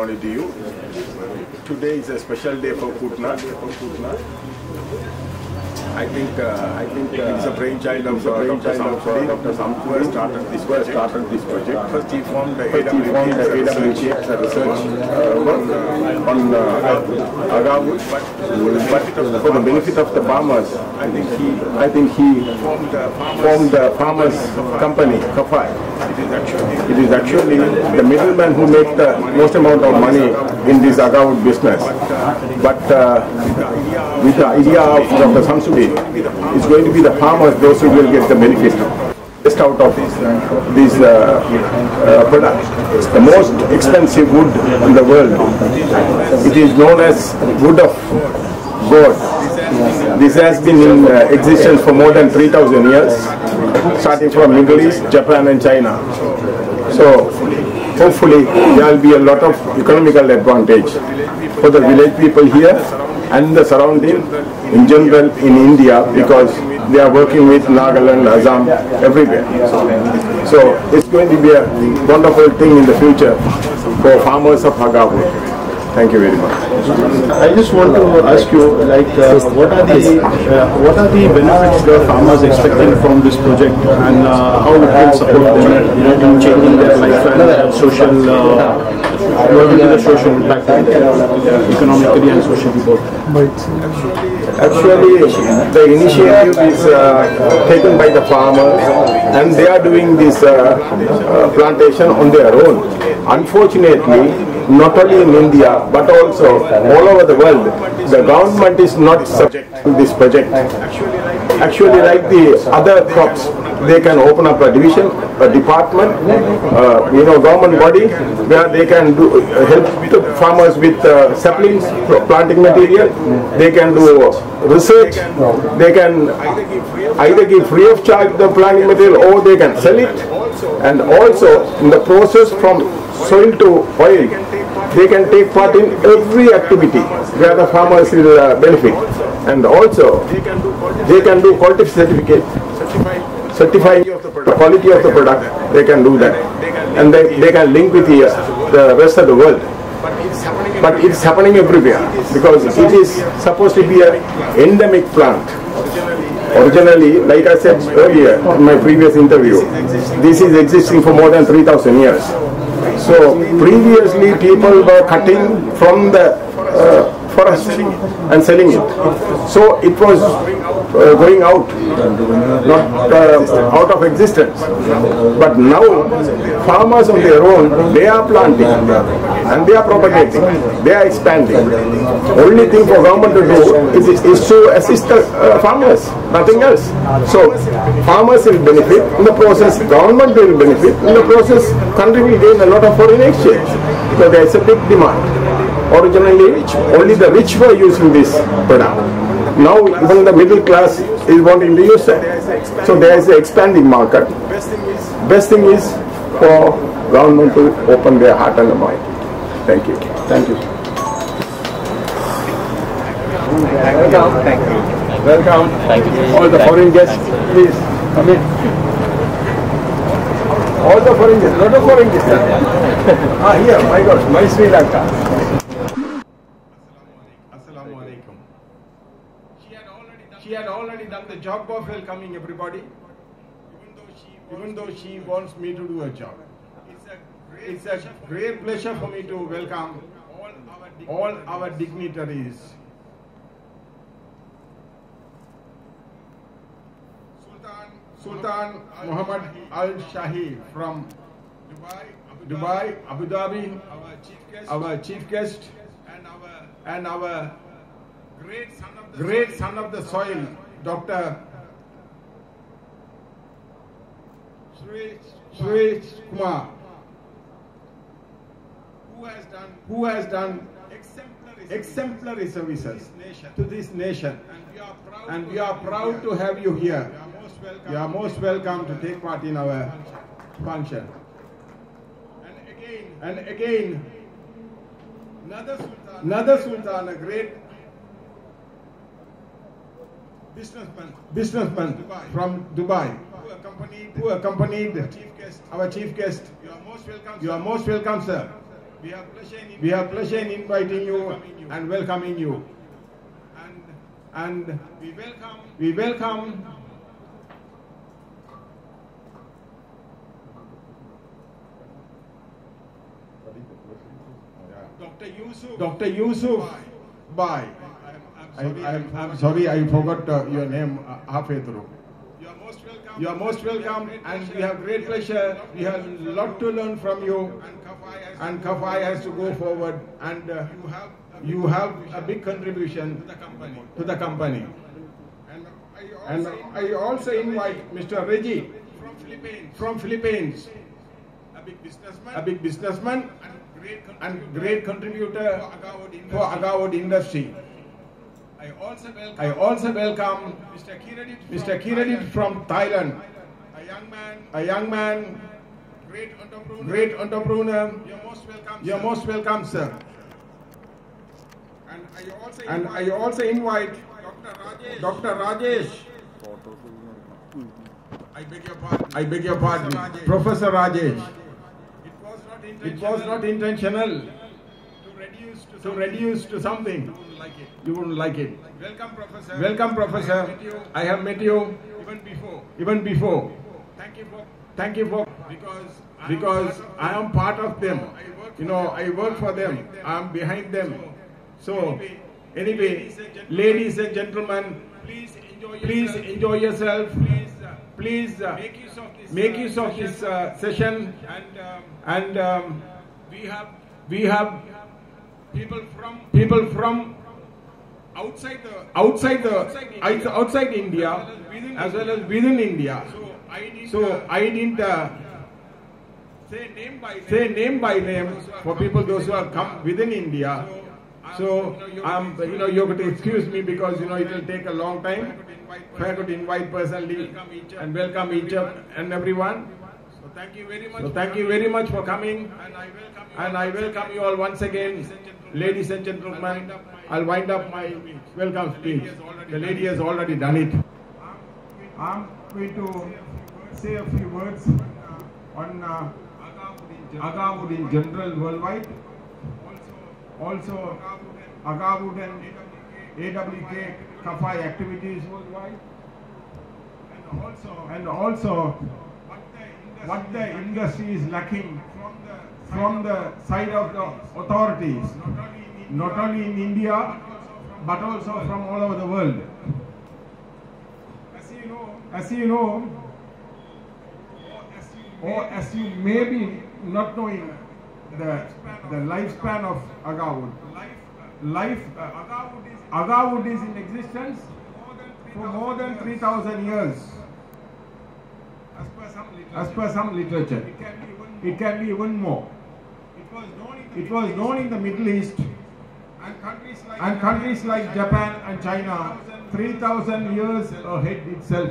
testimony to you. Today is a special day for Putna. I think it's a brainchild of Dr. Samsudi, who has started this project. First he formed the AWG as a research on agave, but for the benefit of the farmers, I think he formed the farmers company, Kafai. It is actually the middleman who make the most amount of money in this agave business. But with the idea of Dr. Samsudi, it's going to be the farmers, those who will get the benefit just out of this product. The most expensive wood in the world. It is known as wood of God. This has been in existence for more than 3,000 years, starting from Middle East, Japan and China. So hopefully there will be a lot of economical advantage for the village people here and the surrounding in general in India, because they are working with Nagaland, Assam, everywhere. So it's going to be a wonderful thing in the future for farmers of agave. Thank you very much. I just want to ask you, like, what are the benefits the farmers expecting from this project, and how it will support them in changing their life and social, what will be the social impact economically and socially both? Actually, the initiative is taken by the farmers, and they are doing this plantation on their own. Unfortunately, not only in India but also all over the world, the government is not subject to this project. Actually, like the other crops, they can open up a division, a department, government body where they can do help the farmers with saplings, planting material. They can do research. They can either give free of charge the planting material, or they can sell it. And also in the process from soil to oil, they can take part in every activity where the farmers will benefit. And also they can do quality certificate, certifying the quality of the product. They can do that, and they can link with the rest of the world. But it's happening everywhere, because it is supposed to be an endemic plant. Originally, like I said earlier in my previous interview, this is existing for more than 3,000 years. So previously people were cutting from the forest and selling it. So it was going out, not out of existence. But now farmers on their own, they are planting and they are propagating, they are expanding. Only thing for government to do is to assist the farmers, nothing else. So farmers will benefit in the process, government will benefit in the process, country will gain a lot of foreign exchange, because there is a big demand. Originally, only the rich were using this product. Now even the middle class is wanting to use that. So there is an expanding market. Best thing is for government to open their heart and mind. Thank you. Thank you. Welcome. Thank you. Welcome. Thank you. All the foreign guests, please come in. All the foreign guests, lot of foreign guests. Here, my God, my Sri Lanka. She had already done the job of welcoming everybody, even though she wants me to do a job. It's a great pleasure for me to welcome all our dignitaries. Sultan Muhammad Al Shahi from Dubai, Abu Dhabi, our chief guest, and our great son of the soil, Dr. Shree Kumar, who has done exemplary services to this nation, and we are proud to have you here. You are most welcome to take part in our function. And again, another Sultan, a great businessman from Dubai, who accompanied our chief guest. You are most welcome, sir. We have pleasure in inviting you and welcoming you. And we welcome Dr. Yusuf Bhai. I'm sorry, I forgot your name halfway through. You are most welcome, and we have great pleasure. We have a lot to learn from you, and Kafai has to go forward, and you have a big contribution to the company. And I also invite Mr. Reggie from Philippines, a big businessman and great contributor for Agawad industry. I also welcome Mr. Kiradit from Thailand, a young man, great entrepreneur. You're most welcome, sir. And I also invite Dr. Rajesh. I beg your pardon, Professor Rajesh. It was not intentional to reduce to something. You wouldn't like it. Welcome, Professor. I have met you even before. Thank you for because I am part of them. You know, I work for them. I am behind them. So anyway, ladies and gentlemen, please enjoy yourself. Please make use of this session. And we have people from outside India as well as within India. So I didn't say name by name for people those who have come within India. So you're going to excuse me because it will take a long time. If I could invite personally and welcome each and everyone. So thank you very much for coming, and I welcome you all once again, ladies and gentlemen. I'll wind up my welcome speech. The lady has already done it. I'm going to say a few words on Agawad in general worldwide. Also Agawad and AWK Kafai activities worldwide, and also what the industry is lacking from the side of the authorities, not only in India but also from all over the world. As you know, or as you may be not knowing, the lifespan of Agawad. Agawad is in existence for more than 3,000 years. As per some literature, it can be even more. It was known in the Middle East and countries like Japan and China 3,000 years ahead itself.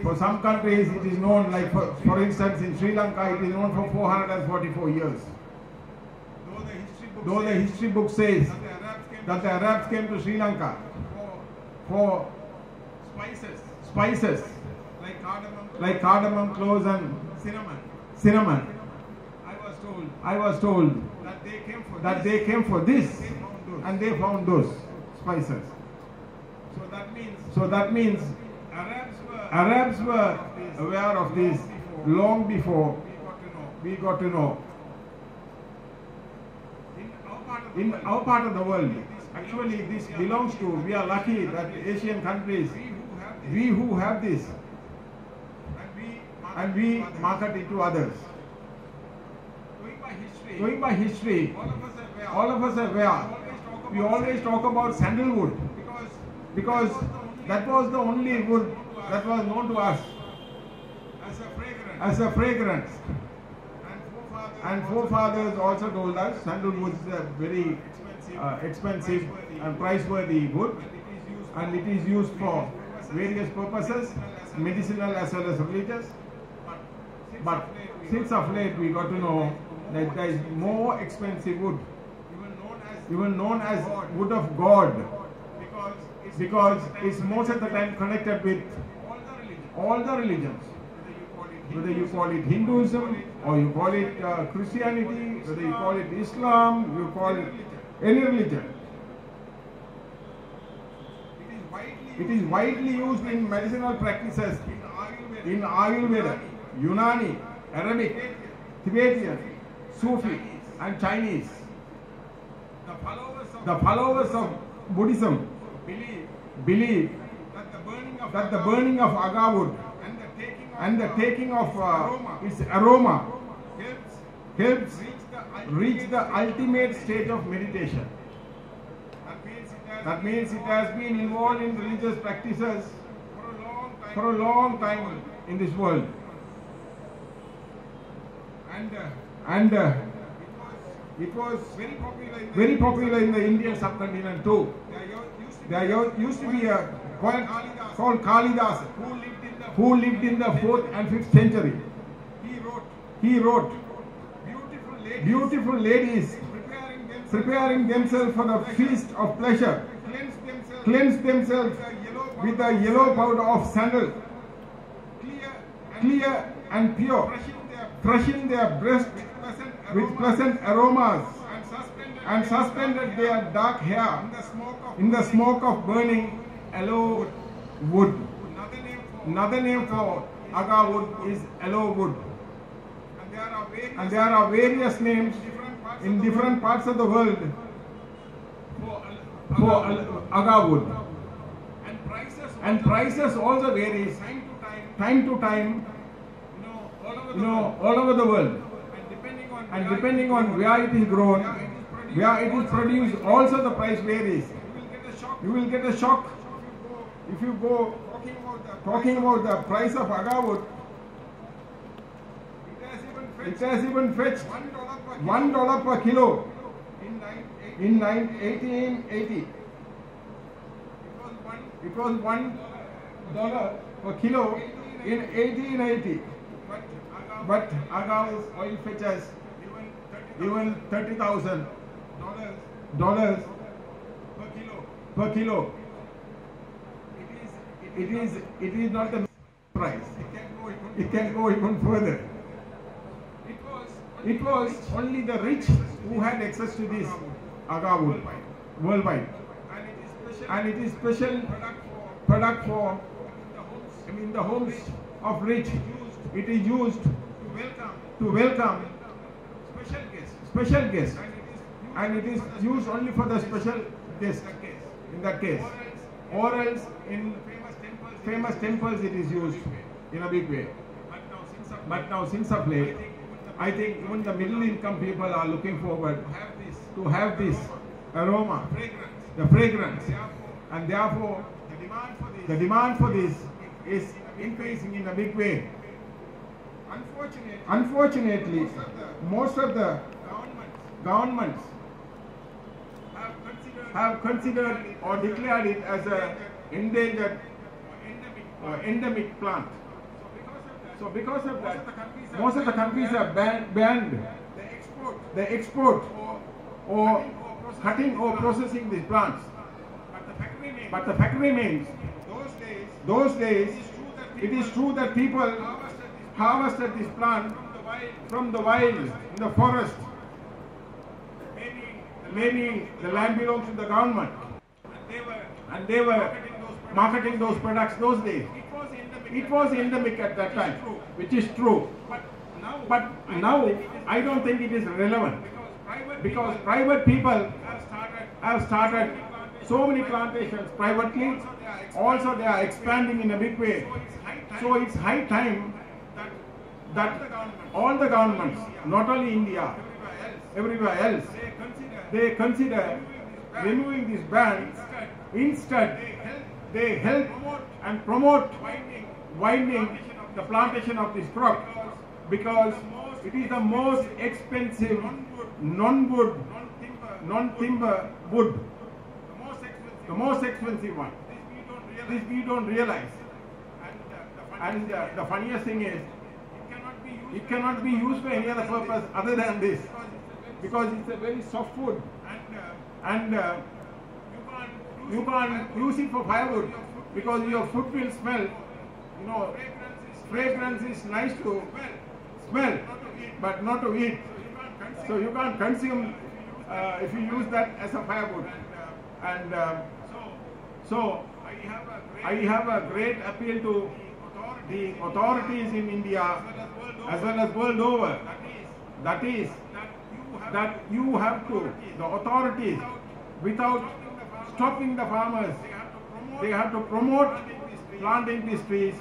For some countries it is known, like for instance in Sri Lanka, it is known for 444 years. Though the history book says that the Arabs came to Sri Lanka for spices like cardamom, cloves and cinnamon. I was told that they came for this and they found those spices. So that means Arabs were aware of this long before we got to know. In our part of the world, actually this belongs to, we are lucky that Asian countries, we who have this, and we market it to others. Going by history, all of us are aware, we always talk about sandalwood because that was the only wood that was known to us as a fragrance. And forefathers also told us sandalwood is a very expensive and price-worthy wood, and it is used for various purposes, medicinal as well as religious. But since of late we got to know that there is more expensive wood, even known as wood of God, because it's most of the time connected with all the religions, whether you call it Hinduism or you call it Christianity, whether you call it Islam, you call it any religion. It is widely used in medicinal practices in Ayurveda, Unani, Arabic, Tibetan, Sufi and Chinese. The followers of Buddhism believe that the burning of agar wood and the taking of its aroma helps reach the ultimate stage of meditation. That means it has been involved in religious practices for a long time in this world. And it was very popular in the Indian subcontinent too. There used to be a poet called Kalidas who lived in the 4th and 5th century. He wrote beautiful ladies preparing themselves for the feast of pleasure, cleanse themselves with the yellow powder of sandal, clear and pure, brushing their breast with pleasant aromas, and suspended their dark hair in the smoke of burning aloe wood. Another name for agar wood is aloe wood. And there are various names in different parts of the world for agar wood. And prices also varies time to time, all over the world. And depending on where it is grown, where it is produced, also the price varies. You will get a shock if you go talking about the price of agar wood. It has even fetched $1 per kilo in 1880. It was $1 per kilo in 1880. But agar oil fetches even $30,000 per kilo. It is not the price. It can go even further. It was only the rich who had access to this agar wood worldwide. And it is special product for, in the homes of rich. It is used to welcome special guests. And it is used only for the special guest in that case. Or else in famous temples it is used in a big way. But now since of late, I think even the middle income people are looking forward to have this aroma, the fragrance. And therefore the demand for this is increasing in a big way. Unfortunately, most of the governments have considered or declared it as an endangered or endemic plant. So because of that, most of the countries have banned the export or cutting or processing these plants. But the fact remains, those days, it is true that people harvested this plant from the wild, in the forest. Maybe the land belongs to the government. And they were marketing those products those days. It was endemic at that time, which is true. But now I don't think it is relevant, because private people have started so many plantations privately. Also they are expanding in a big way. So it's high time that all the governments, not only India, everywhere else, they consider removing this ban. Instead, they help and promote winding the plantation of this crop, because it is the most expensive non-wood, non-timber wood, the most expensive one. This we don't realize. And the funniest thing is, it cannot be used for any other purpose other than this, because it's a very soft wood, and you can't use it for firewood, because your food will smell You know, fragrance is nice to smell, but not to eat. So you can't consume if you use that as a firewood. And so I have a great appeal to the authorities in India as well as world over. That is, that you have to, the authorities, without stopping the farmers, they have to promote planting these trees,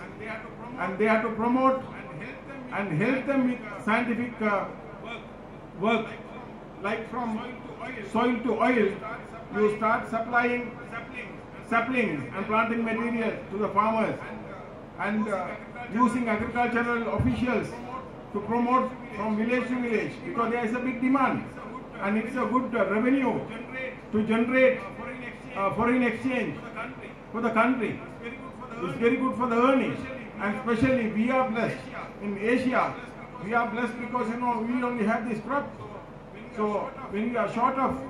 and they have to promote and help them with scientific work, like from soil to oil. You start supplying saplings and planting material to the farmers, and using agricultural officials to promote from village to village, because there is a big demand and it's a good revenue to generate foreign exchange for the country. It's very good for the earnings, and especially we are blessed in Asia. We are blessed because, you know, we only have this crop. So when we are short of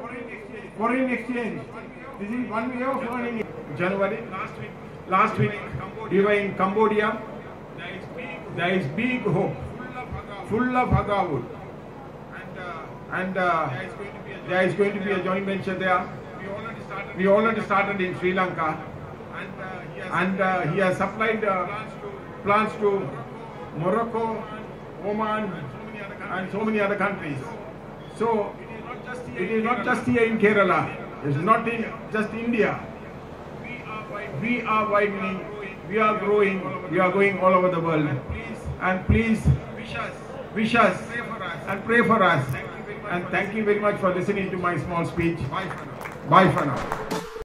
foreign exchange, this is one way of earning it. January, last week we were in Cambodia. There is big hope, full of agawood, and there is going to be a joint venture there. We already started in Sri Lanka, and he has supplied plants to Morocco, Oman, and so many other countries. So it is not just here in Kerala. It's not in just India. We are widening, we are growing, we are going all over the world. And please wish us and pray for us. And thank you very much for listening to my small speech. Bye for now.